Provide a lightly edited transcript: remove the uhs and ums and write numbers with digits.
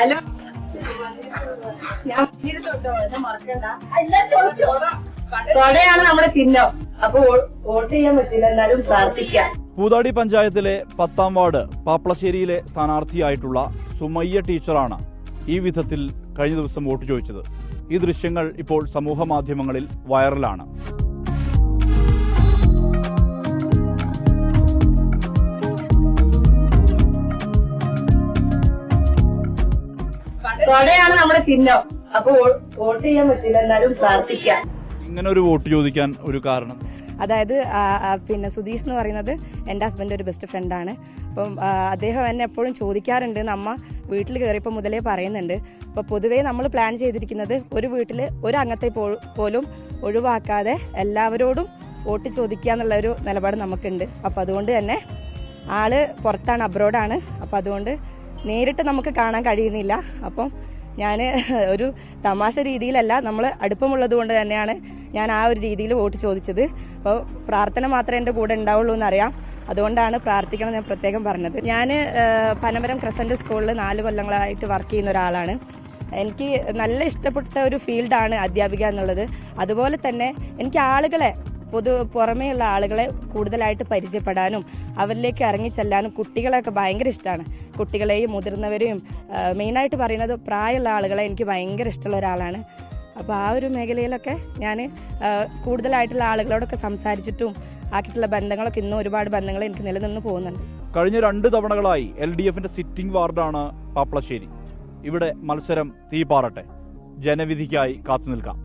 Hello, ഞാൻ തൊട്ടോ എന്നെ മറക്കണ്ട. തൊടയാണ് നമ്മുടെ ചിഹ്നം. അപ്പൊ വോട്ട് ചെയ്യാൻ പറ്റില്ല, എന്നാലും പ്രാർത്ഥിക്കാം. പൂതാടി പഞ്ചായത്തിലെ 10ാം വാർഡ് പാപ്പളശ്ശേരിയിലെ സ്ഥാനാർത്ഥിയായിട്ടുള്ള സുമയ്യ ടീച്ചറാണ് ഈ വിധത്തിൽ കഴിഞ്ഞ ദിവസം വോട്ട് ചോദിച്ചത്. ഈ ദൃശ്യങ്ങൾ ഇപ്പോൾ സമൂഹ മാധ്യമങ്ങളിൽ വൈറലാണ്. തൊടയാണ് നമ്മുടെ ചിഹ്നം. അപ്പൊ വോട്ട് ചെയ്യാൻ പറ്റില്ല, എന്നാലും പ്രാർത്ഥിക്കാം. ഇങ്ങനെ ഒരു വോട്ട് ചോദിക്കാൻ ഒരു കാരണം? അതായത് പിന്നെ സുധീഷ് എന്ന് പറയുന്നത് എൻ്റെ ഹസ്ബൻഡ് ഒരു ബെസ്റ്റ് ഫ്രണ്ടാണ്. അപ്പം അദ്ദേഹം എന്നെ എപ്പോഴും ചോദിക്കാറുണ്ട്, നമ്മ വീട്ടിൽ കയറിയപ്പോൾ മുതലേ പറയുന്നുണ്ട്. അപ്പോൾ പൊതുവേ നമ്മൾ പ്ലാൻ ചെയ്തിരിക്കുന്നത് ഒരു വീട്ടിൽ ഒരു അംഗത്തെ പോലും ഒഴിവാക്കാതെ എല്ലാവരോടും വോട്ട് ചോദിക്കുക എന്നുള്ള ഒരു നിലപാട് നമുക്കുണ്ട്. അപ്പോൾ അതുകൊണ്ട് തന്നെ ആള് പുറത്താണ്, അബ്രോഡാണ്. അപ്പോൾ അതുകൊണ്ട് നേരിട്ട് നമുക്ക് കാണാൻ കഴിയുന്നില്ല. അപ്പം ഞാൻ ഒരു തമാശ രീതിയിലല്ല, നമ്മൾ അടുപ്പമുള്ളത് കൊണ്ട് തന്നെയാണ് ഞാൻ ആ ഒരു രീതിയിൽ വോട്ട് ചോദിച്ചത്. അപ്പോൾ പ്രാർത്ഥന മാത്രമേ എൻ്റെ കൂടെ ഉണ്ടാവുള്ളൂ എന്നറിയാം. അതുകൊണ്ടാണ് പ്രാർത്ഥിക്കണം ഞാൻ പ്രത്യേകം പറഞ്ഞത്. ഞാൻ പനമരം ക്രസന്റ് സ്കൂളിൽ 4 കൊല്ലങ്ങളായിട്ട് വർക്ക് ചെയ്യുന്ന ഒരാളാണ്. എനിക്ക് നല്ല ഇഷ്ടപ്പെട്ട ഒരു ഫീൽഡാണ് അധ്യാപിക എന്നുള്ളത്. അതുപോലെ തന്നെ എനിക്ക് ആളുകളെ പുറമേയുള്ള ആളുകളെ കൂടുതലായിട്ട് പരിചയപ്പെടാനും അവരിലേക്ക് ഇറങ്ങിച്ചെല്ലാനും കുട്ടികളെയൊക്കെ ഭയങ്കര ഇഷ്ടമാണ്. കുട്ടികളെയും മുതിർന്നവരെയും മെയിനായിട്ട് പറയുന്നത് പ്രായമുള്ള ആളുകളെ എനിക്ക് ഭയങ്കര ഇഷ്ടമുള്ള ഒരാളാണ്. അപ്പോൾ ആ ഒരു മേഖലയിലൊക്കെ ഞാൻ കൂടുതലായിട്ടുള്ള ആളുകളോടൊക്കെ സംസാരിച്ചിട്ടും ആക്കിയിട്ടുള്ള ബന്ധങ്ങളൊക്കെ ഇന്നും ഒരുപാട് ബന്ധങ്ങൾ എനിക്ക് നിലനിന്ന് പോകുന്നുണ്ട്. കഴിഞ്ഞ 2 തവണകളായി LDFന്റെ സിറ്റിംഗ് വാർഡാണ് പാപ്പളശ്ശേരി. ഇവിടെ മത്സരം തീപാറട്ടെ. ജനവിധിക്കായി കാത്തുനിൽക്കാം.